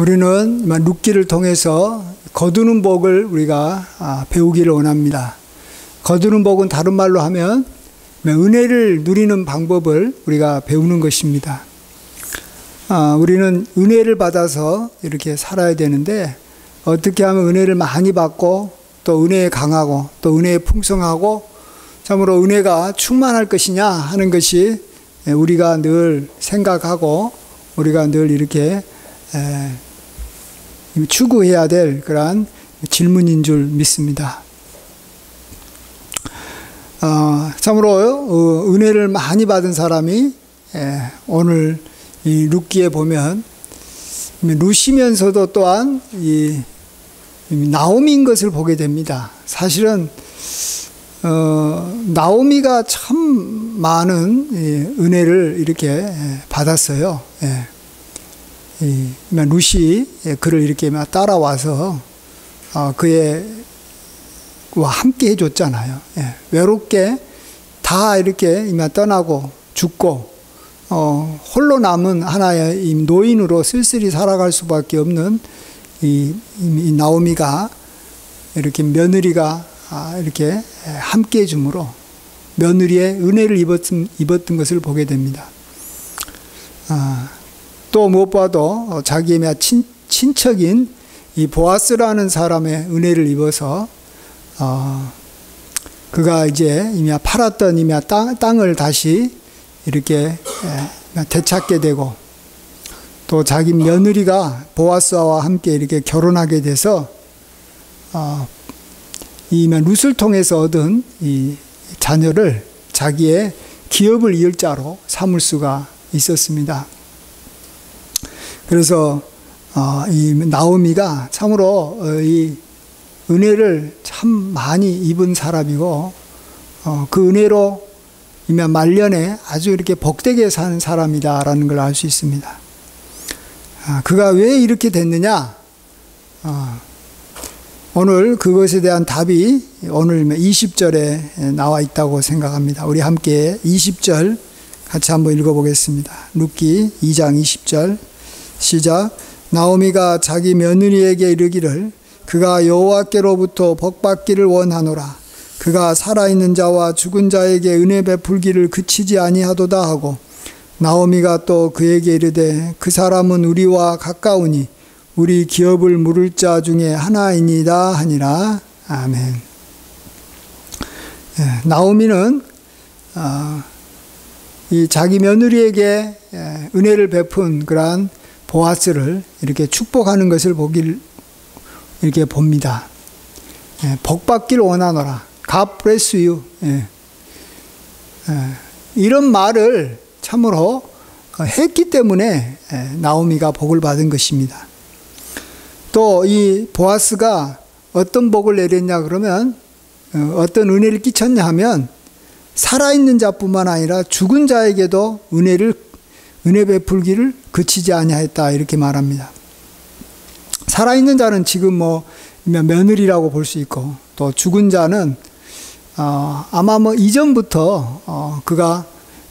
우리는 룻기를 통해서 거두는 복을 우리가 배우기를 원합니다. 거두는 복은 다른 말로 하면 은혜를 누리는 방법을 우리가 배우는 것입니다. 우리는 은혜를 받아서 이렇게 살아야 되는데 어떻게 하면 은혜를 많이 받고 또 은혜에 강하고 또 은혜에 풍성하고 참으로 은혜가 충만할 것이냐 하는 것이 우리가 늘 생각하고 우리가 늘 이렇게 추구해야 될 그러한 질문인 줄 믿습니다. 참으로 은혜를 많이 받은 사람이 오늘 이 룻기에 보면 룻이면서도 또한 이 나오미인 것을 보게 됩니다. 사실은 나오미가 참 많은 은혜를 이렇게 받았어요. 룻이 그를 이렇게 따라와서 그의 와 함께 해줬잖아요. 외롭게 다 이렇게 떠나고 죽고 홀로 남은 하나의 노인으로 쓸쓸히 살아갈 수밖에 없는 이 나오미가 이렇게 며느리가 이렇게 함께 해줌으로 며느리의 은혜를 입었던 것을 보게 됩니다. 또 무엇보다도 자기의 친척인 이 보아스라는 사람의 은혜를 입어서 그가 이제 이미 팔았던 이미 땅을 다시 이렇게 되찾게 되고 또 자기 며느리가 보아스와 함께 이렇게 결혼하게 돼서 이 룻을 통해서 얻은 이 자녀를 자기의 기업을 이을 자로 삼을 수가 있었습니다. 그래서 이 나오미가 참으로 이 은혜를 참 많이 입은 사람이고 그 은혜로 이미 말년에 아주 이렇게 복되게 사는 사람이다라는 걸 알 수 있습니다. 그가 왜 이렇게 됐느냐? 오늘 그것에 대한 답이 오늘 20절에 나와 있다고 생각합니다. 우리 함께 20절 같이 한번 읽어보겠습니다. 룻기 2장 20절 시작. 나오미가 자기 며느리에게 이르기를 그가 여호와께로부터 복받기를 원하노라. 그가 살아있는 자와 죽은 자에게 은혜 베풀기를 그치지 아니하도다 하고 나오미가 또 그에게 이르되 그 사람은 우리와 가까우니 우리 기업을 물을 자 중에 하나이니다 하니라. 아멘. 나오미는 이 자기 며느리에게 은혜를 베푼 그러한 보아스를 이렇게 축복하는 것을 이렇게 봅니다. 복받기를 원하노라. God bless you. 이런 말을 참으로 했기 때문에 나오미가 복을 받은 것입니다. 또 이 보아스가 어떤 복을 내렸냐 그러면 어떤 은혜를 끼쳤냐 하면 살아있는 자뿐만 아니라 죽은 자에게도 은혜 베풀기를 그치지 아니하였다 이렇게 말합니다. 살아있는 자는 지금 며느리라고 볼 수 있고 또 죽은 자는 아마 이전부터 그가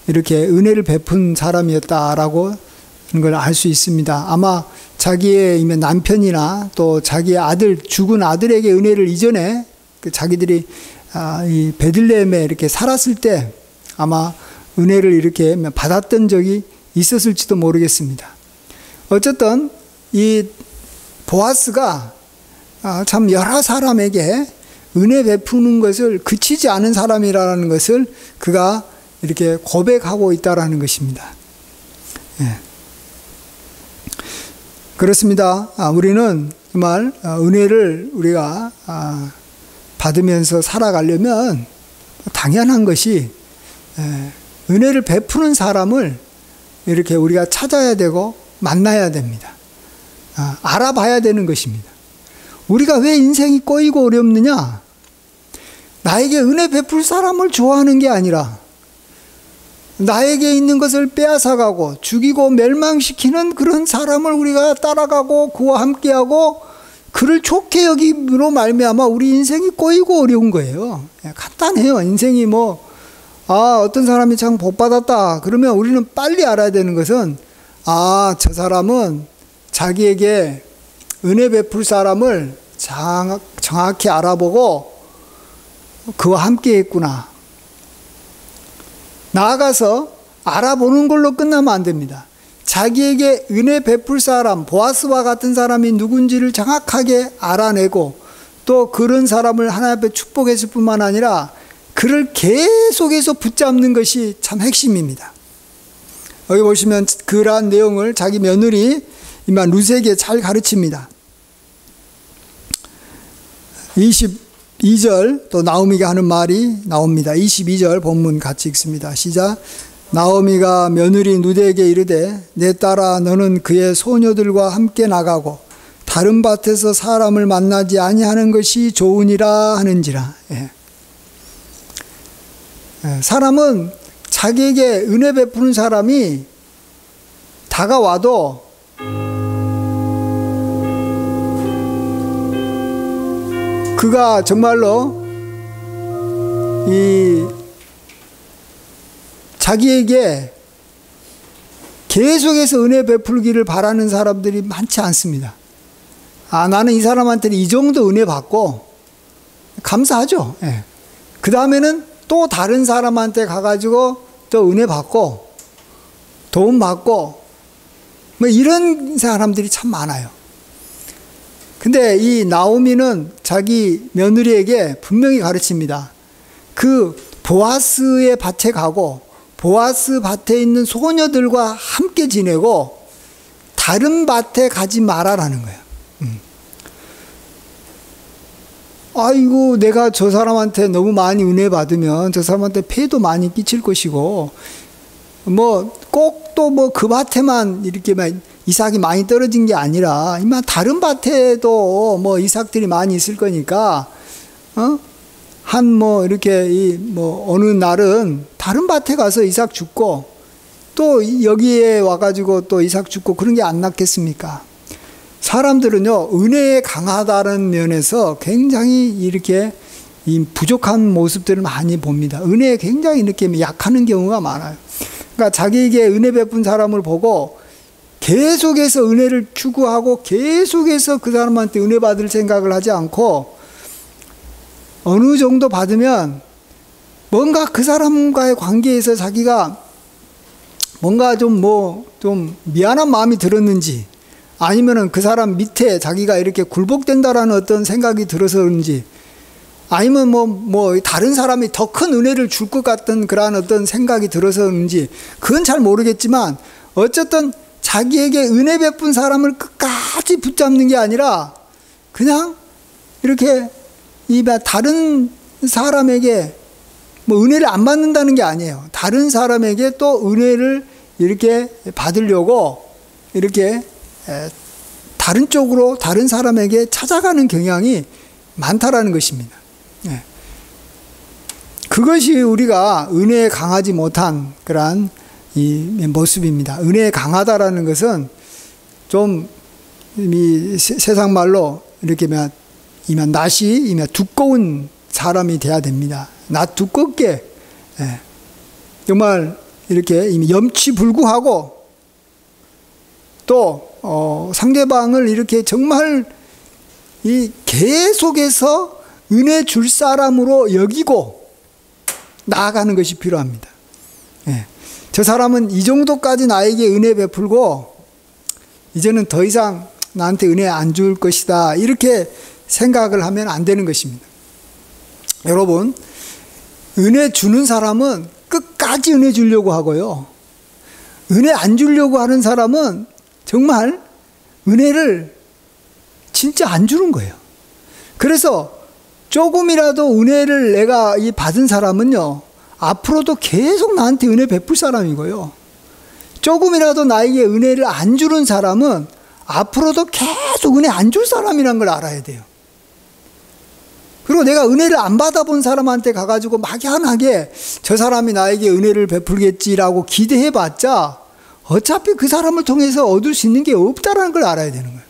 이렇게 은혜를 베푼 사람이었다라고 하는 걸 알 수 있습니다. 아마 자기의 남편이나 또 자기의 아들, 죽은 아들에게 은혜를 이전에 자기들이 이 베들레헴에 이렇게 살았을 때 아마 은혜를 이렇게 받았던 적이 있었을지도 모르겠습니다. 어쨌든 이 보아스가 참 여러 사람에게 은혜 베푸는 것을 그치지 않은 사람이라는 것을 그가 이렇게 고백하고 있다라는 것입니다. 그렇습니다. 우리는 정말 은혜를 우리가 받으면서 살아가려면 당연한 것이 은혜를 베푸는 사람을 이렇게 우리가 찾아야 되고 만나야 됩니다. 알아봐야 되는 것입니다. 우리가 왜 인생이 꼬이고 어렵느냐? 나에게 은혜 베풀 사람을 좋아하는 게 아니라 나에게 있는 것을 빼앗아가고 죽이고 멸망시키는 그런 사람을 우리가 따라가고 그와 함께하고 그를 좋게 여김으로 말미암아 우리 인생이 꼬이고 어려운 거예요. 간단해요. 인생이 어떤 사람이 참 복받았다 그러면 우리는 빨리 알아야 되는 것은 저 사람은 자기에게 은혜 베풀 사람을 정확히 알아보고 그와 함께 했구나. 나아가서 알아보는 걸로 끝나면 안 됩니다. 자기에게 은혜 베풀 사람, 보아스와 같은 사람이 누군지를 정확하게 알아내고 또 그런 사람을 하나님 앞에 축복했을 뿐만 아니라 그를 계속해서 붙잡는 것이 참 핵심입니다. 여기 보시면 그러한 내용을 자기 며느리 이만 룻에게 잘 가르칩니다. 22절 또 나오미가 하는 말이 나옵니다. 22절 본문 같이 읽습니다. 시작. 나오미가 며느리 룻에게 이르되 내 딸아 너는 그의 소녀들과 함께 나가고 다른 밭에서 사람을 만나지 아니하는 것이 좋으니라 하는지라. 예. 사람은 자기에게 은혜 베푸는 사람이 다가와도 그가 정말로 자기에게 계속해서 은혜 베풀기를 바라는 사람들이 많지 않습니다. 나는 이 사람한테는 이 정도 은혜 받고 감사하죠. 예. 그 다음에는 또 다른 사람한테 가가지고 또 은혜 받고 도움 받고 뭐 이런 사람들이 참 많아요. 근데 이 나오미는 자기 며느리에게 분명히 가르칩니다. 그 보아스의 밭에 가고 보아스 밭에 있는 소녀들과 함께 지내고 다른 밭에 가지 말아라는 거예요. 아이고 내가 저 사람한테 너무 많이 은혜 받으면 저 사람한테 폐도 많이 끼칠 것이고 뭐 꼭 또 뭐 그 밭에만 이렇게 이삭이 많이 떨어진 게 아니라 이만 다른 밭에도 뭐 이삭들이 많이 있을 거니까 한 뭐 이렇게 뭐 어느 날은 다른 밭에 가서 이삭 줍고 또 여기에 와가지고 또 이삭 줍고 그런 게 안 낫겠습니까? 사람들은요 은혜에 강하다는 면에서 굉장히 이렇게 이 부족한 모습들을 많이 봅니다. 은혜에 굉장히 이렇게 약하는 경우가 많아요. 그러니까 자기에게 은혜 베푼 사람을 보고 계속해서 은혜를 추구하고 계속해서 그 사람한테 은혜 받을 생각을 하지 않고 어느 정도 받으면 뭔가 그 사람과의 관계에서 자기가 뭔가 좀 미안한 마음이 들었는지 아니면은 그 사람 밑에 자기가 이렇게 굴복된다라는 어떤 생각이 들어서 그런지 아니면 뭐 다른 사람이 더 큰 은혜를 줄 것 같은 그러한 어떤 생각이 들어서 그런지 그건 잘 모르겠지만 어쨌든 자기에게 은혜 베푼 사람을 끝까지 붙잡는 게 아니라 그냥 이렇게 다른 사람에게 뭐 은혜를 안 받는다는 게 아니에요. 다른 사람에게 또 은혜를 이렇게 받으려고 이렇게 다른 쪽으로 다른 사람에게 찾아가는 경향이 많다라는 것입니다. 예. 그것이 우리가 은혜에 강하지 못한 그러한 이 모습입니다. 은혜에 강하다라는 것은 좀 세상 말로 이렇게 낫이 두꺼운 사람이 돼야 됩니다. 낫 두껍게 정말 이렇게 염치불구하고 또 상대방을 이렇게 정말 계속해서 은혜 줄 사람으로 여기고 나아가는 것이 필요합니다. 저 사람은 이 정도까지 나에게 은혜 베풀고 이제는 더 이상 나한테 은혜 안 줄 것이다 이렇게 생각을 하면 안 되는 것입니다. 여러분 은혜 주는 사람은 끝까지 은혜 주려고 하고요. 은혜 안 주려고 하는 사람은 정말 은혜를 진짜 안 주는 거예요. 그래서 조금이라도 은혜를 내가 받은 사람은요, 앞으로도 계속 나한테 은혜 베풀 사람이고요. 조금이라도 나에게 은혜를 안 주는 사람은 앞으로도 계속 은혜 안 줄 사람이란 걸 알아야 돼요. 그리고 내가 은혜를 안 받아본 사람한테 가가지고 막연하게 저 사람이 나에게 은혜를 베풀겠지라고 기대해봤자 어차피 그 사람을 통해서 얻을 수 있는 게 없다라는 걸 알아야 되는 거예요.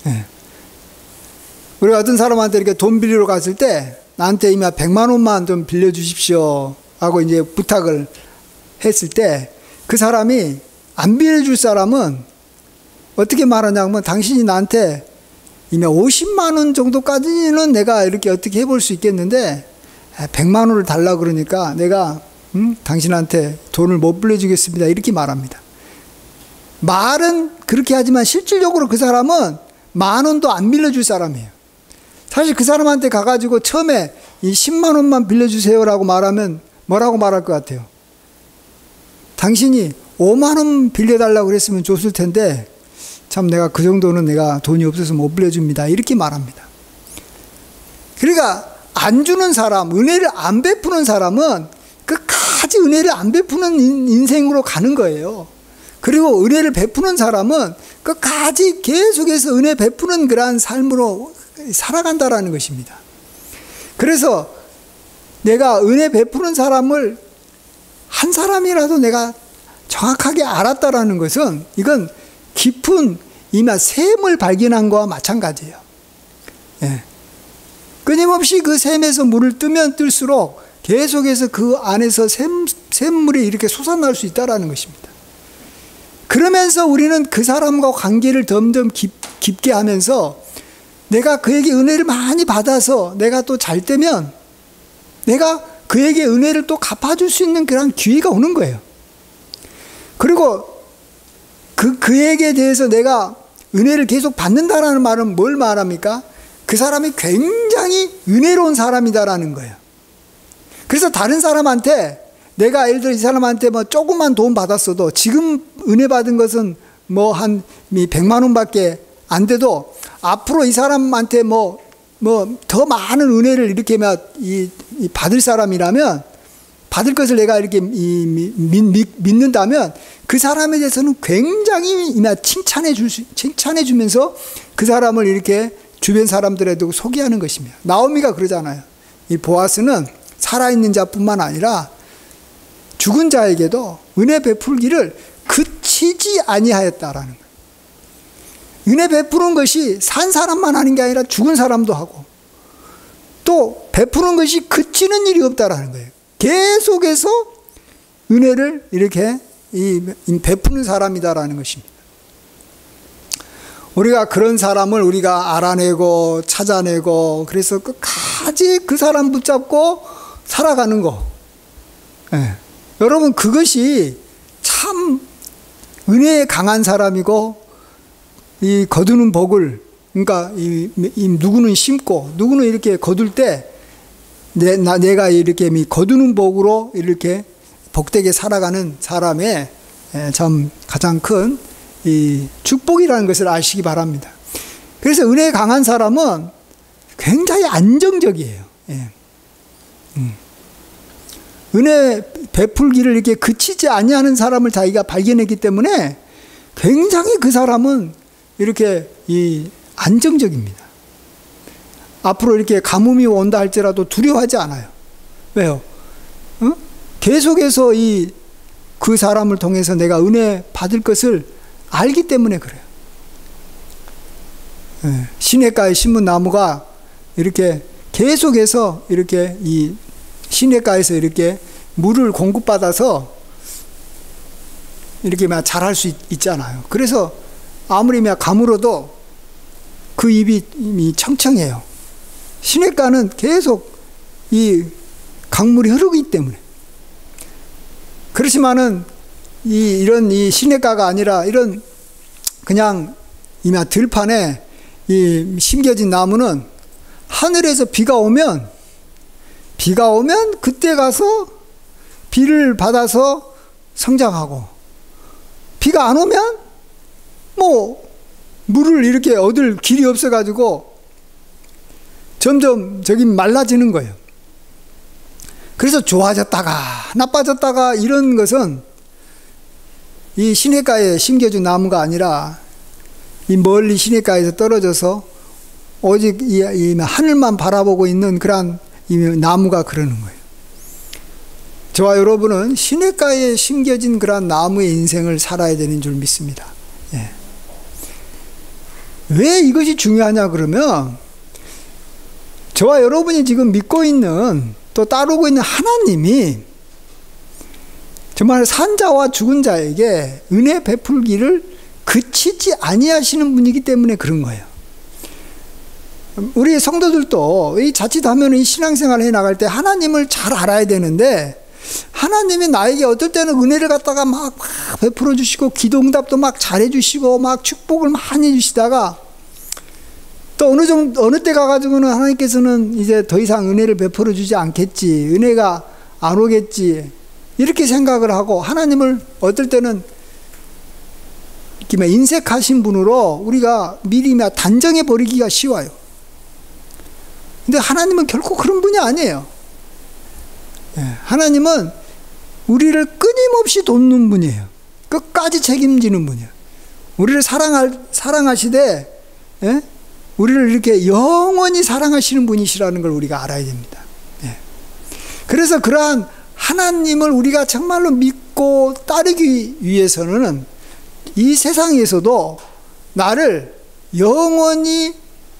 네. 우리 어떤 사람한테 이렇게 돈 빌리러 갔을 때 나한테 이미 100만 원만 좀 빌려주십시오 하고 이제 부탁을 했을 때 그 사람이 안 빌려줄 사람은 어떻게 말하냐면 당신이 나한테 이미 50만 원 정도까지는 내가 이렇게 어떻게 해볼 수 있겠는데 100만 원을 달라 그러니까 내가 당신한테 돈을 못 빌려주겠습니다. 이렇게 말합니다. 말은 그렇게 하지만 실질적으로 그 사람은 10,000원도 안 빌려줄 사람이에요. 사실 그 사람한테 가가지고 처음에 이 10만 원만 빌려주세요라고 말하면 뭐라고 말할 것 같아요? 당신이 5만 원 빌려달라고 그랬으면 줬을 텐데 참 내가 그 정도는 내가 돈이 없어서 못 빌려줍니다. 이렇게 말합니다. 그러니까 안 주는 사람, 은혜를 안 베푸는 사람은 끝까지 은혜를 안 베푸는 인생으로 가는 거예요. 그리고 은혜를 베푸는 사람은 끝까지 계속해서 은혜 베푸는 그러한 삶으로 살아간다라는 것입니다. 그래서 내가 은혜 베푸는 사람을 한 사람이라도 내가 정확하게 알았다라는 것은 이건 깊은 이마 샘을 발견한 거와 마찬가지예요. 예. 끊임없이 그 샘에서 물을 뜨면 뜰수록 계속해서 그 안에서 샘물이 이렇게 솟아날 수 있다는 것입니다. 그러면서 우리는 그 사람과 관계를 점점 깊게 하면서 내가 그에게 은혜를 많이 받아서 내가 또 잘 되면 내가 그에게 은혜를 또 갚아줄 수 있는 그런 기회가 오는 거예요. 그리고 그에게 대해서 내가 은혜를 계속 받는다라는 말은 뭘 말합니까? 그 사람이 굉장히 은혜로운 사람이다라는 거예요. 그래서 다른 사람한테 내가 예를 들어 이 사람한테 뭐 조금만 도움 받았어도 지금 은혜 받은 것은 뭐 한 100만 원밖에 안 돼도 앞으로 이 사람한테 뭐 더 많은 은혜를 이렇게 받을 사람이라면 받을 것을 내가 이렇게 믿는다면 그 사람에 대해서는 굉장히 칭찬해 주면서 그 사람을 이렇게 주변 사람들에도 소개하는 것입니다. 나오미가 그러잖아요. 이 보아스는 살아있는 자뿐만 아니라 죽은 자에게도 은혜 베풀기를 그치지 아니하였다라는 거예요. 은혜 베푸는 것이 산 사람만 하는 게 아니라 죽은 사람도 하고 또 베푸는 것이 그치는 일이 없다라는 거예요. 계속해서 은혜를 이렇게 베푸는 사람이다라는 것입니다. 우리가 그런 사람을 우리가 알아내고 찾아내고 그래서 끝까지 그 사람 붙잡고 살아가는 거. 네. 여러분 그것이 참 은혜에 강한 사람이고 이 거두는 복을 그러니까 누구는 심고 누구는 이렇게 거둘 때 내가 이렇게 거두는 복으로 이렇게 복되게 살아가는 사람의 참 가장 큰 이 축복이라는 것을 아시기 바랍니다. 그래서 은혜에 강한 사람은 굉장히 안정적이에요. 예. 은혜 베풀기를 이렇게 그치지 아니하는 사람을 자기가 발견했기 때문에 굉장히 그 사람은 이렇게 안정적입니다. 앞으로 이렇게 가뭄이 온다 할지라도 두려워하지 않아요. 왜요? 계속해서 그 사람을 통해서 내가 은혜 받을 것을 알기 때문에 그래요. 시냇가에 심은 나무가 이렇게 계속해서 이렇게 이 시냇가에서 이렇게 물을 공급받아서 이렇게 자랄 수 있잖아요. 그래서 아무리 가물어도 그 잎이 청청해요. 시냇가는 계속 이 강물이 흐르기 때문에. 그렇지만은 이런 시냇가가 아니라 이런 그냥 들판에 심겨진 나무는 하늘에서 비가 오면 그때 가서 비를 받아서 성장하고 비가 안 오면 물을 이렇게 얻을 길이 없어가지고 점점 저기 말라지는 거예요. 그래서 좋아졌다가 나빠졌다가 이런 것은 이 시냇가에 심겨진 나무가 아니라 이 멀리 시냇가에서 떨어져서 오직 이 하늘만 바라보고 있는 그런 이 나무가 그러는 거예요. 저와 여러분은 시냇가에 심겨진 그런 나무의 인생을 살아야 되는 줄 믿습니다. 예. 왜 이것이 중요하냐 그러면 저와 여러분이 지금 믿고 있는 또 따르고 있는 하나님이 정말 산 자와 죽은 자에게 은혜 베풀기를 그치지 아니하시는 분이기 때문에 그런 거예요. 우리 성도들도 이 자칫하면 이 신앙생활을 해나갈 때 하나님을 잘 알아야 되는데, 하나님이 나에게 어떨 때는 은혜를 갖다가 막 베풀어 주시고 기도응답도 막 잘해 주시고 막 축복을 많이 해주시다가 또 어느 때 가가지고는 하나님께서는 이제 더 이상 은혜를 베풀어 주지 않겠지, 은혜가 안 오겠지, 이렇게 생각을 하고 하나님을 어떨 때는 이렇게 인색하신 분으로 우리가 미리 단정해 버리기가 쉬워요. 근데 하나님은 결코 그런 분이 아니에요. 하나님은 우리를 끊임없이 돕는 분이에요. 끝까지 책임지는 분이에요. 우리를 사랑하시되, 우리를 이렇게 영원히 사랑하시는 분이시라는 걸 우리가 알아야 됩니다. 그래서 그러한 하나님을 우리가 정말로 믿고 따르기 위해서는 이 세상에서도 나를 영원히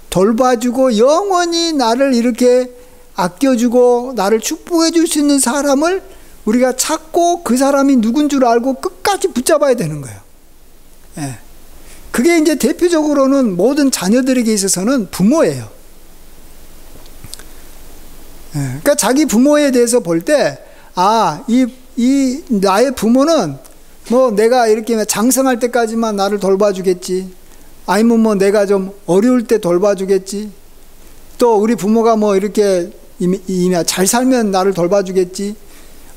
돌봐주고 영원히 나를 이렇게 아껴주고 나를 축복해 줄 수 있는 사람을 우리가 찾고 그 사람이 누군 줄 알고 끝까지 붙잡아야 되는 거예요. 그게 이제 대표적으로는 모든 자녀들에게 있어서는 부모예요. 그러니까 자기 부모에 대해서 볼 때, 이 나의 부모는 뭐 내가 이렇게 장성할 때까지만 나를 돌봐주겠지, 아니면 뭐 내가 좀 어려울 때 돌봐주겠지, 또 우리 부모가 뭐 이렇게 잘 살면 나를 돌봐주겠지,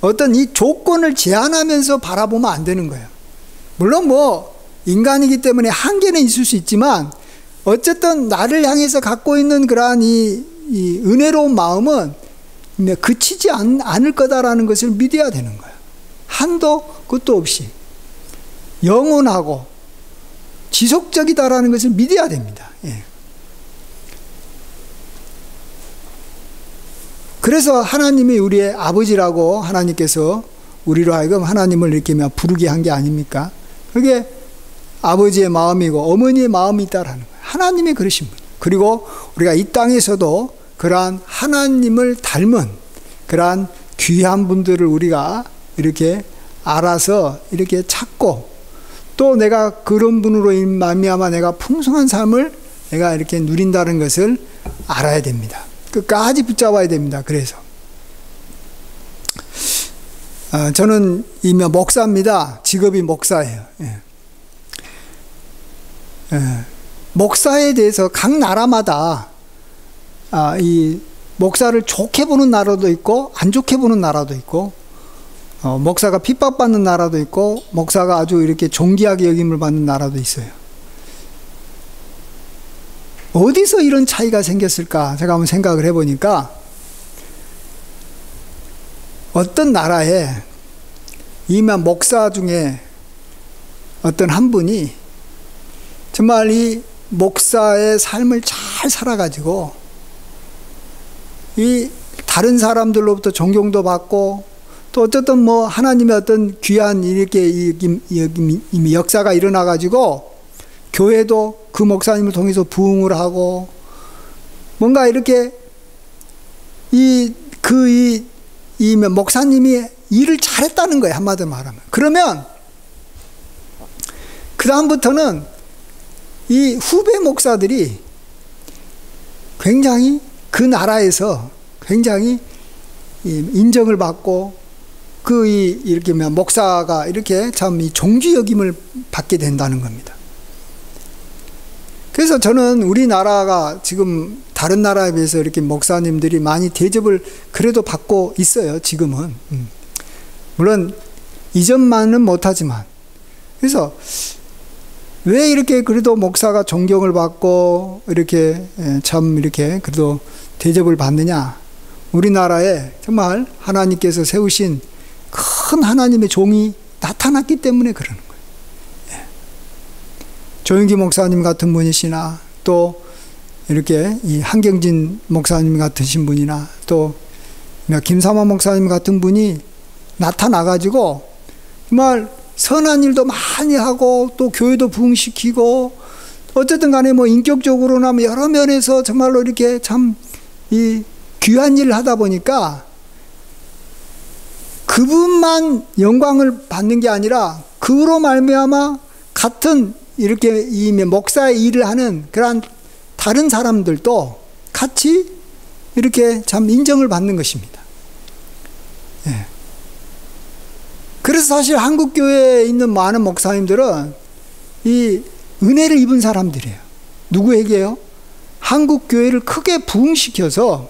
어떤 이 조건을 제한하면서 바라보면 안 되는 거예요. 물론 뭐 인간이기 때문에 한계는 있을 수 있지만 어쨌든 나를 향해서 갖고 있는 그러한 이 은혜로운 마음은 그치지 않을 거다라는 것을 믿어야 되는 거예요. 한도 끝도 없이 영원하고 지속적이다라는 것을 믿어야 됩니다. 그래서 하나님이 우리의 아버지라고 하나님께서 우리로 하여금 하나님을 이렇게 부르게 한 게 아닙니까? 그게 아버지의 마음이고 어머니의 마음이 있다라는 거예요. 하나님이 그러신 분. 그리고 우리가 이 땅에서도 그러한 하나님을 닮은 그러한 귀한 분들을 우리가 이렇게 알아서 이렇게 찾고, 또 내가 그런 분으로 말미암아 내가 풍성한 삶을 내가 이렇게 누린다는 것을 알아야 됩니다. 끝까지 붙잡아야 됩니다. 그래서 저는 이미 목사입니다. 직업이 목사예요. 목사에 대해서 각 나라마다 이 목사를 좋게 보는 나라도 있고 안 좋게 보는 나라도 있고, 목사가 핍박받는 나라도 있고 목사가 아주 이렇게 존귀하게 여김을 받는 나라도 있어요. 어디서 이런 차이가 생겼을까 제가 한번 생각을 해보니까, 어떤 나라에 이미 목사 중에 어떤 한 분이 정말 이 목사의 삶을 잘 살아가지고 이 다른 사람들로부터 존경도 받고, 또 어쨌든 뭐 하나님의 어떤 귀한 이렇게 역사가 일어나가지고 교회도 그 목사님을 통해서 부흥을 하고, 뭔가 이렇게 이 목사님이 일을 잘했다는 거예요, 한마디로 말하면. 그러면 그 다음부터는 이 후배 목사들이 굉장히 그 나라에서 굉장히 인정을 받고, 이렇게 목사가 이렇게 참 종주 여김을 받게 된다는 겁니다. 그래서 저는 우리나라가 지금 다른 나라에 비해서 이렇게 목사님들이 많이 대접을 그래도 받고 있어요, 지금은. 물론 이전만은 못하지만. 그래서 왜 이렇게 그래도 목사가 존경을 받고 이렇게 참 이렇게 그래도 대접을 받느냐? 우리나라에 정말 하나님께서 세우신 큰 하나님의 종이 나타났기 때문에 그러는 거예요. 조영기 목사님 같은 분이시나, 또 이렇게 이 한경진 목사님 같으신 분이나, 또 김삼환 목사님 같은 분이 나타나가지고 정말 선한 일도 많이 하고, 또 교회도 부흥시키고, 어쨌든 간에 뭐 인격적으로나 여러 면에서 정말로 이렇게 참 이 귀한 일을 하다 보니까 그분만 영광을 받는 게 아니라 그로 말미암아 같은 이렇게 이 목사의 일을 하는 그러한 다른 사람들도 같이 이렇게 참 인정을 받는 것입니다. 예. 그래서 사실 한국 교회에 있는 많은 목사님들은 이 은혜를 입은 사람들이에요. 누구에게요? 한국 교회를 크게 부흥시켜서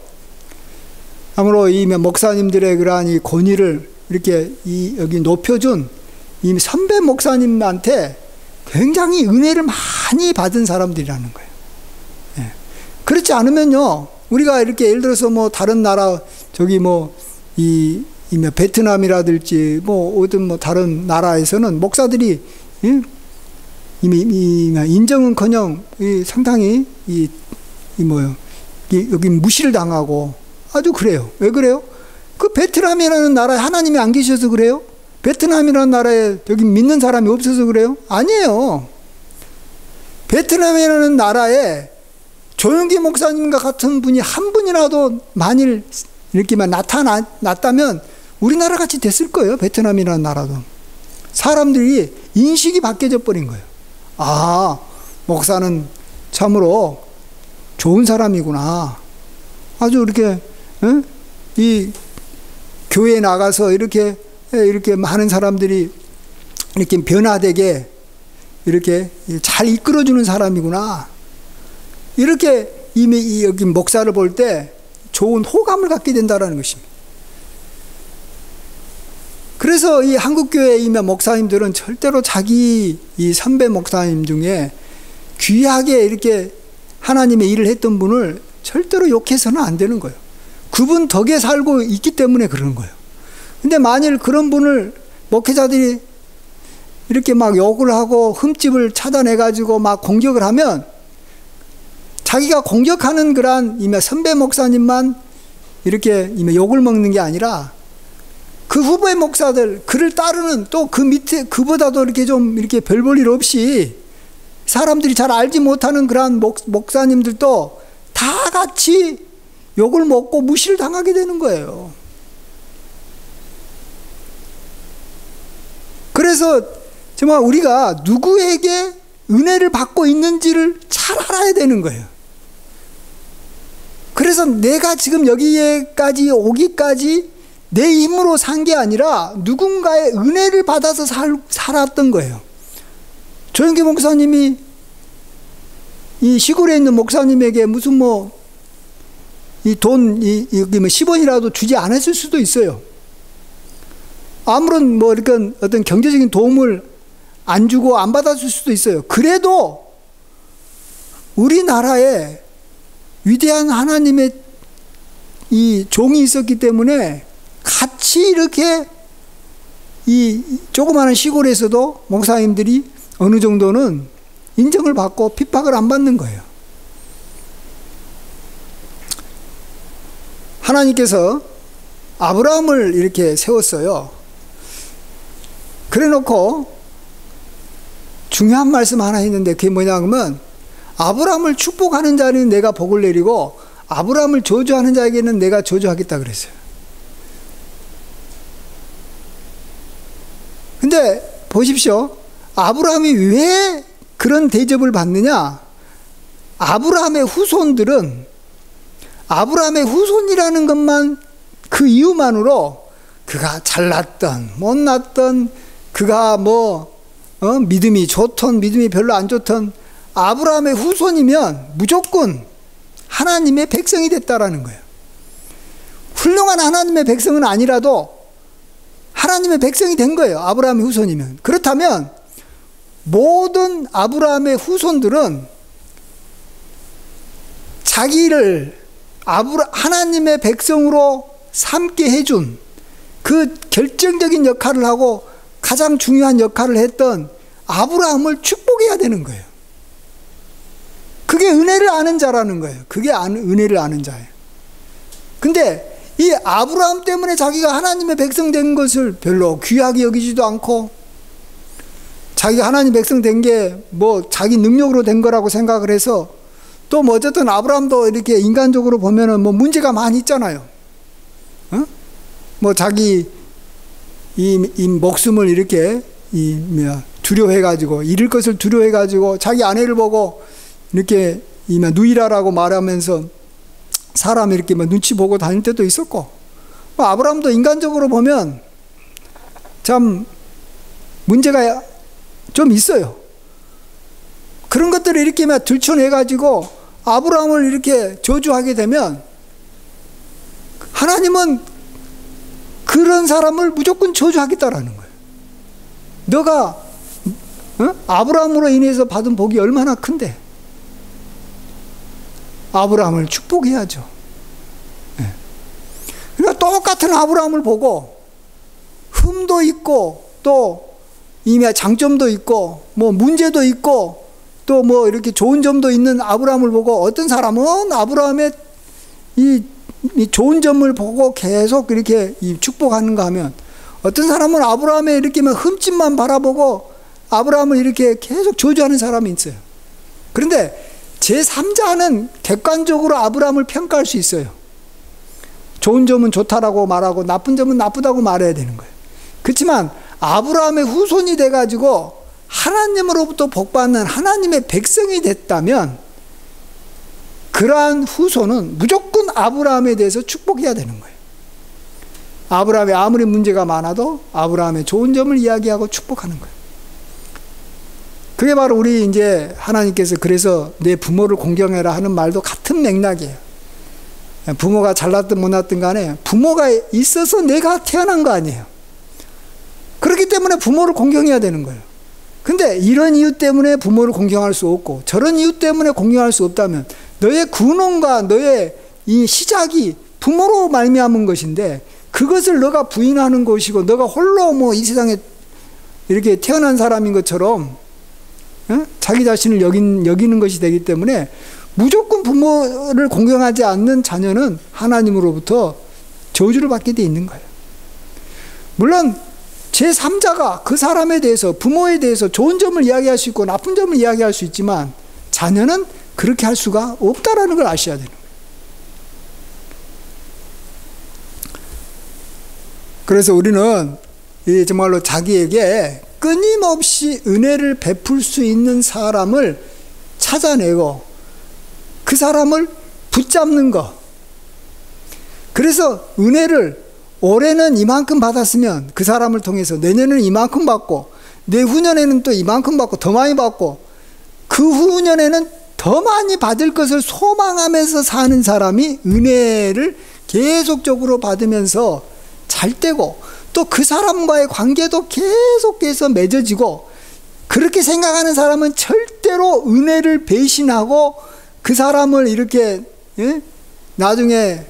아무로 이 목사님들의 그러한 이 권위를 이렇게 여기 높여준 이 선배 목사님한테 굉장히 은혜를 많이 받은 사람들이라는 거예요. 예. 그렇지 않으면요, 우리가 이렇게 예를 들어서 뭐 다른 나라, 저기 뭐 베트남이라든지 뭐 어떤 뭐 다른 나라에서는 목사들이 이미 인정은커녕 상당히 여기 무시를 당하고 아주 그래요. 왜 그래요? 그 베트남이라는 나라에 하나님이 안 계셔서 그래요? 베트남이라는 나라에 여기 믿는 사람이 없어서 그래요? 아니에요. 베트남이라는 나라에 조영기 목사님과 같은 분이 한 분이라도 만일 이렇게만 나타났다면 우리나라 같이 됐을 거예요. 베트남이라는 나라도. 사람들이 인식이 바뀌어져 버린 거예요. 아, 목사는 참으로 좋은 사람이구나. 아주 이렇게 이 교회에 나가서 이렇게 많은 사람들이 이렇게 변화되게 이렇게 잘 이끌어주는 사람이구나. 이렇게 이미 여기 목사를 볼 때 좋은 호감을 갖게 된다는 것입니다. 그래서 이 한국교회의 목사님들은 절대로 자기 이 선배 목사님 중에 귀하게 이렇게 하나님의 일을 했던 분을 절대로 욕해서는 안 되는 거예요. 그분 덕에 살고 있기 때문에 그러는 거예요. 근데 만일 그런 분을 목회자들이 이렇게 막 욕을 하고 흠집을 찾아내가지고 막 공격을 하면 자기가 공격하는 그러한 선배 목사님만 이렇게 욕을 먹는 게 아니라 그 후배 목사들, 그를 따르는 또 그 밑에, 그보다도 이렇게 좀 이렇게 별 볼 일 없이 사람들이 잘 알지 못하는 그러한 목사님들도 다 같이 욕을 먹고 무시를 당하게 되는 거예요. 그래서 정말 우리가 누구에게 은혜를 받고 있는지를 잘 알아야 되는 거예요. 그래서 내가 지금 여기까지 오기까지 내 힘으로 산 게 아니라 누군가의 은혜를 받아서 살았던 거예요. 조영기 목사님이 이 시골에 있는 목사님에게 무슨 돈 10원이라도 주지 않았을 수도 있어요. 아무런 이렇게 어떤 경제적인 도움을 안 주고 안 받았을 수도 있어요. 그래도 우리나라에 위대한 하나님의 이 종이 있었기 때문에 같이 이렇게 이 조그마한 시골에서도 목사님들이 어느 정도는 인정을 받고 핍박을 안 받는 거예요. 하나님께서 아브라함을 이렇게 세웠어요. 그래 놓고 중요한 말씀 하나 했는데 그게 뭐냐면 아브라함을 축복하는 자는 내가 복을 내리고 아브라함을 저주하는 자에게는 내가 저주하겠다 그랬어요. 근데 보십시오. 아브라함이 왜 그런 대접을 받느냐? 아브라함의 후손들은 아브라함의 후손이라는 것만 그 이유만으로 그가 잘났던 못났던 그가 믿음이 좋던 믿음이 별로 안 좋던 아브라함의 후손이면 무조건 하나님의 백성이 됐다라는 거예요. 훌륭한 하나님의 백성은 아니라도 하나님의 백성이 된 거예요. 아브라함의 후손이면. 그렇다면 모든 아브라함의 후손들은 자기를 하나님의 백성으로 삼게 해준 그 결정적인 역할을 하고 가장 중요한 역할을 했던 아브라함을 축복해야 되는 거예요. 그게 은혜를 아는 자라는 거예요. 그게 은혜를 아는 자예요. 근데 이 아브라함 때문에 자기가 하나님의 백성 된 것을 별로 귀하게 여기지도 않고 자기가 하나님 백성 된 게 자기 능력으로 된 거라고 생각을 해서 또 어쨌든 아브라함도 이렇게 인간적으로 보면은 문제가 많이 있잖아요. 자기 이 목숨을 이렇게 두려워해가지고, 잃을 것을 두려워해가지고 자기 아내를 보고 이렇게 누이라라고 말하면서 사람 이렇게 눈치 보고 다닐 때도 있었고, 아브라함도 인간적으로 보면 참 문제가 좀 있어요. 그런 것들을 이렇게 막 들춰내가지고 아브라함을 이렇게 저주하게 되면 하나님은 그런 사람을 무조건 저주하겠다라는 거예요. 너가 아브라함으로 인해서 받은 복이 얼마나 큰데 아브라함을 축복해야죠. 그러니까 똑같은 아브라함을 보고 흠도 있고 또 이미 장점도 있고 뭐 문제도 있고 또 뭐 이렇게 좋은 점도 있는 아브라함을 보고 어떤 사람은 아브라함의 이 좋은 점을 보고 계속 이렇게 축복하는가 하면 어떤 사람은 아브라함의 이렇게 흠집만 바라보고 아브라함을 이렇게 계속 저주하는 사람이 있어요. 그런데 제3자는 객관적으로 아브라함을 평가할 수 있어요. 좋은 점은 좋다라고 말하고 나쁜 점은 나쁘다고 말해야 되는 거예요. 그렇지만 아브라함의 후손이 돼가지고 하나님으로부터 복받는 하나님의 백성이 됐다면 그러한 후손은 무조건 아브라함에 대해서 축복해야 되는 거예요. 아브라함이 아무리 문제가 많아도 아브라함의 좋은 점을 이야기하고 축복하는 거예요. 그게 바로 우리 이제 하나님께서 그래서 내 부모를 공경해라 하는 말도 같은 맥락이에요. 부모가 잘났든 못났든 간에 부모가 있어서 내가 태어난 거 아니에요. 그렇기 때문에 부모를 공경해야 되는 거예요. 근데 이런 이유 때문에 부모를 공경할 수 없고 저런 이유 때문에 공경할 수 없다면 너의 근원과 너의 이 시작이 부모로 말미암은 것인데 그것을 너가 부인하는 것이고 너가 홀로 뭐 이 세상에 이렇게 태어난 사람인 것처럼 자기 자신을 여기는 것이 되기 때문에 무조건 부모를 공경하지 않는 자녀는 하나님으로부터 저주를 받게 돼 있는 거예요. 물론 제3자가 그 사람에 대해서 부모에 대해서 좋은 점을 이야기할 수 있고 나쁜 점을 이야기할 수 있지만 자녀는 그렇게 할 수가 없다라는 걸 아셔야 되는 거예요. 그래서 우리는 정말로 자기에게 끊임없이 은혜를 베풀 수 있는 사람을 찾아내고 그 사람을 붙잡는 거. 그래서 은혜를 올해는 이만큼 받았으면 그 사람을 통해서 내년에는 이만큼 받고 내후년에는 또 이만큼 받고 더 많이 받고 그 후년에는 더 많이 받을 것을 소망하면서 사는 사람이 은혜를 계속적으로 받으면서 잘 되고 또 그 사람과의 관계도 계속해서 맺어지고 그렇게 생각하는 사람은 절대로 은혜를 배신하고 그 사람을 이렇게 나중에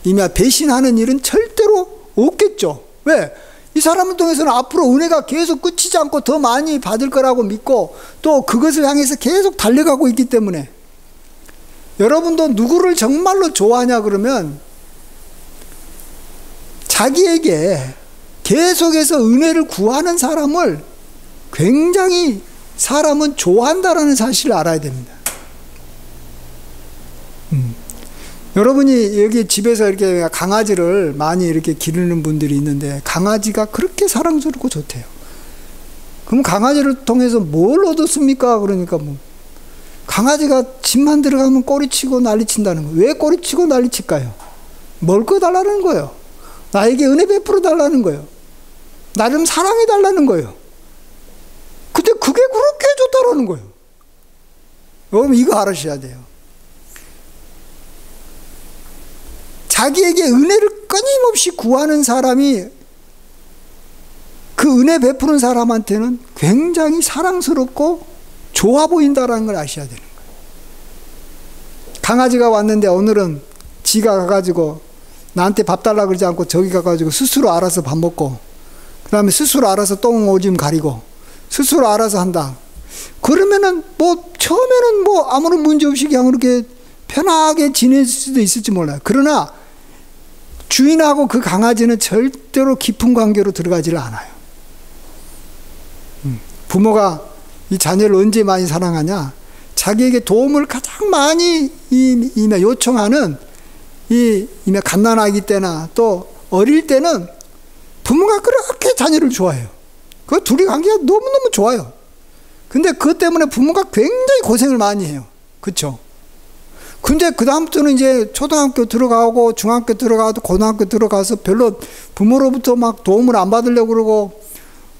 이미 배신하는 일은 절대로 없겠죠. 왜? 이 사람을 통해서는 앞으로 은혜가 계속 끝이지 않고 더 많이 받을 거라고 믿고 또 그것을 향해서 계속 달려가고 있기 때문에 여러분도 누구를 정말로 좋아하냐 그러면 자기에게 계속해서 은혜를 구하는 사람을 굉장히 사람은 좋아한다라는 사실을 알아야 됩니다. 여러분이 여기 집에서 이렇게 강아지를 많이 이렇게 기르는 분들이 있는데 강아지가 그렇게 사랑스럽고 좋대요. 그럼 강아지를 통해서 뭘 얻었습니까? 그러니까 강아지가 집만 들어가면 꼬리치고 난리친다는 거예요. 왜 꼬리치고 난리칠까요? 뭘 꺼달라는 거예요. 나에게 은혜 베풀어 달라는 거예요. 나를 사랑해 달라는 거예요. 근데 그게 그렇게 좋다라는 거예요. 여러분 이거 알으셔야 돼요. 자기에게 은혜를 끊임없이 구하는 사람이 그 은혜 베푸는 사람한테는 굉장히 사랑스럽고 좋아 보인다는 걸 아셔야 되는 거예요. 강아지가 왔는데 오늘은 지가 가가지고 나한테 밥 달라고 그러지 않고 저기 가가지고 스스로 알아서 밥 먹고 그 다음에 스스로 알아서 똥 오줌 가리고 스스로 알아서 한다. 그러면은 처음에는 아무런 문제 없이 그냥 그렇게 편하게 지낼 수도 있을지 몰라요. 그러나 주인하고 그 강아지는 절대로 깊은 관계로 들어가지를 않아요. 부모가 이 자녀를 언제 많이 사랑하냐? 자기에게 도움을 가장 많이 요청하는 갓난아기 때나 또 어릴 때는 부모가 그렇게 자녀를 좋아해요. 그 둘이 관계가 너무너무 좋아요. 근데 그것 때문에 부모가 굉장히 고생을 많이 해요. 그쵸? 근데 그다음부터는 이제 초등학교 들어가고 중학교 들어가도 고등학교 들어가서 별로 부모로부터 막 도움을 안 받으려고 그러고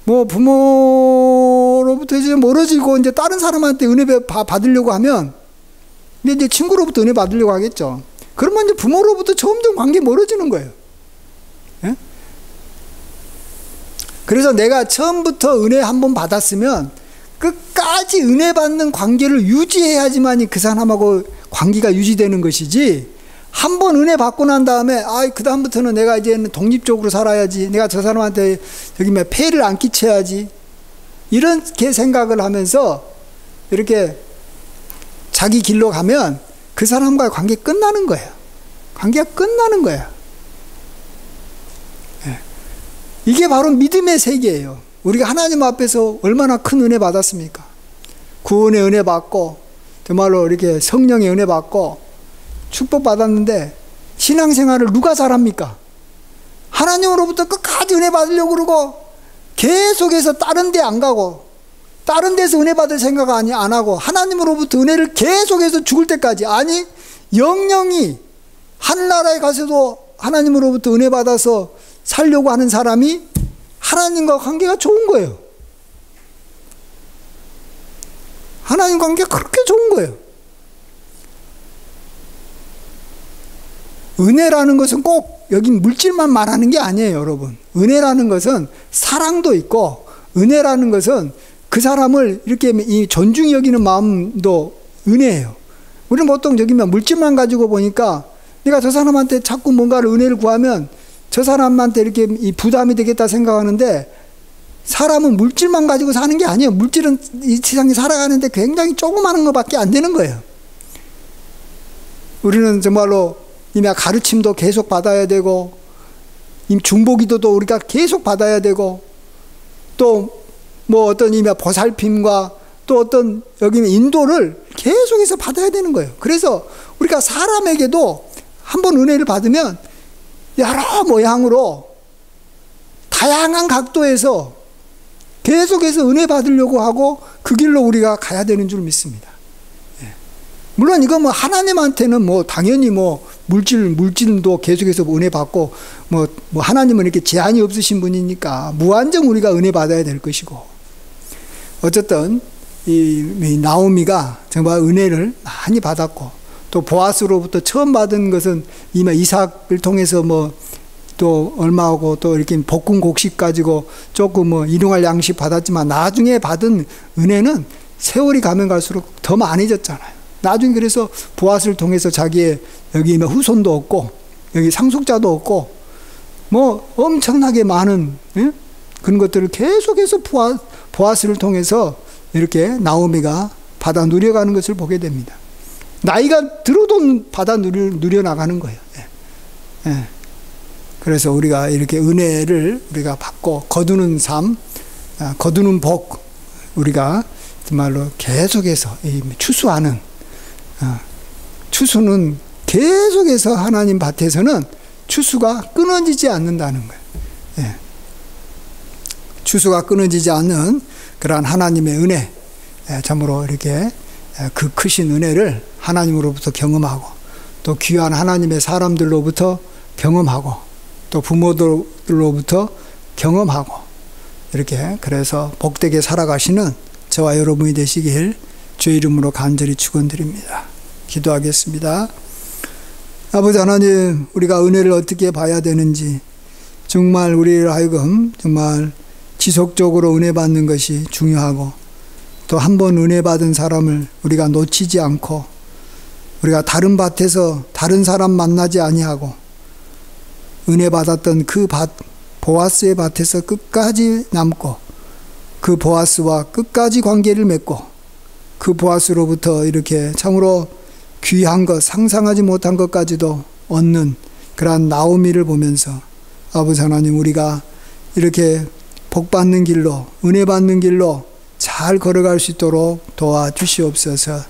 뭐 부모로부터 이제 멀어지고 이제 다른 사람한테 은혜 받으려고 하면 이제 친구로부터 은혜 받으려고 하겠죠. 그러면 이제 부모로부터 점점 관계 멀어지는 거예요. 예? 그래서 내가 처음부터 은혜 한번 받았으면 끝까지 은혜 받는 관계를 유지해야지만이 그 사람하고 관계가 유지되는 것이지, 한 번 은혜 받고 난 다음에 그 다음부터는 내가 이제는 독립적으로 살아야지, 내가 저 사람한테 저기 뭐 폐를 안 끼쳐야지, 이렇게 생각을 하면서 이렇게 자기 길로 가면 그 사람과의 관계 끝나는 거예요. 관계가 끝나는 거야. 이게 바로 믿음의 세계예요. 우리가 하나님 앞에서 얼마나 큰 은혜 받았습니까? 구원의 은혜 받고 정말로 이렇게 성령의 은혜 받고 축복 받았는데, 신앙생활을 누가 잘합니까? 하나님으로부터 끝까지 은혜 받으려고 그러고 계속해서 다른 데 안 가고 다른 데서 은혜 받을 생각 안 하고 하나님으로부터 은혜를 계속해서 죽을 때까지, 아니 영영이 하늘나라에 가서도 하나님으로부터 은혜 받아서 살려고 하는 사람이 하나님과 관계가 좋은 거예요. 하나님 관계가 그렇게 좋은 거예요. 은혜라는 것은 꼭 여기 물질만 말하는 게 아니에요, 여러분. 은혜라는 것은 사랑도 있고, 은혜라는 것은 그 사람을 이렇게 존중히 여기는 마음도 은혜예요. 우리는 보통 저기 물질만 가지고 보니까 내가 저 사람한테 자꾸 뭔가를 은혜를 구하면 저 사람한테 이렇게 부담이 되겠다 생각하는데, 사람은 물질만 가지고 사는 게 아니에요. 물질은 이 세상에 살아가는데 굉장히 조그마한 것밖에 안 되는 거예요. 우리는 정말로 이미 가르침도 계속 받아야 되고, 중보기도도 우리가 계속 받아야 되고, 또 뭐 어떤 이미 보살핌과 또 어떤 여기 인도를 계속해서 받아야 되는 거예요. 그래서 우리가 사람에게도 한번 은혜를 받으면 여러 모양으로 다양한 각도에서 계속해서 은혜 받으려고 하고 그 길로 우리가 가야 되는 줄 믿습니다. 물론 이거 뭐 하나님한테는 뭐 당연히 뭐 물질도 계속해서 은혜 받고 뭐 하나님은 이렇게 제한이 없으신 분이니까 무한정 우리가 은혜 받아야 될 것이고, 어쨌든 이 나오미가 정말 은혜를 많이 받았고, 또 보아스로부터 처음 받은 것은 이미 이삭을 통해서 뭐 또 얼마하고 또 이렇게 볶은 곡식 가지고 조금 뭐 일용할 양식 받았지만, 나중에 받은 은혜는 세월이 가면 갈수록 더 많아졌잖아요. 나중에 그래서 보아스를 통해서 자기의 여기 후손도 얻고 여기 상속자도 얻고 뭐 엄청나게 많은 그런 것들을 계속해서 보아스를 통해서 이렇게 나오미가 받아 누려가는 것을 보게 됩니다. 나이가 들어도 받아 누려나가는 거예요. 그래서 우리가 이렇게 은혜를 우리가 받고 거두는 삶, 거두는 복, 우리가 정말로 계속해서 추수하는, 추수는 계속해서 하나님 밭에서는 추수가 끊어지지 않는다는 거예요. 추수가 끊어지지 않는 그러한 하나님의 은혜, 참으로 이렇게 그 크신 은혜를 하나님으로부터 경험하고, 또 귀한 하나님의 사람들로부터 경험하고, 또 부모들로부터 경험하고, 이렇게 그래서 복되게 살아가시는 저와 여러분이 되시길 주의 이름으로 간절히 축원드립니다. 기도하겠습니다. 아버지 하나님, 우리가 은혜를 어떻게 봐야 되는지, 정말 우리를 하여금 정말 지속적으로 은혜 받는 것이 중요하고, 또 한 번 은혜 받은 사람을 우리가 놓치지 않고, 우리가 다른 밭에서 다른 사람 만나지 아니하고 은혜 받았던 그 밭, 보아스의 밭에서 끝까지 남고, 그 보아스와 끝까지 관계를 맺고, 그 보아스로부터 이렇게 참으로 귀한 것, 상상하지 못한 것까지도 얻는 그러한 나오미를 보면서, 아버지 하나님, 우리가 이렇게 복 받는 길로, 은혜 받는 길로 잘 걸어갈 수 있도록 도와주시옵소서.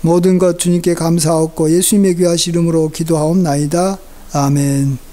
모든 것 주님께 감사하옵고 예수님의 귀하신 이름으로 기도하옵나이다. 아멘.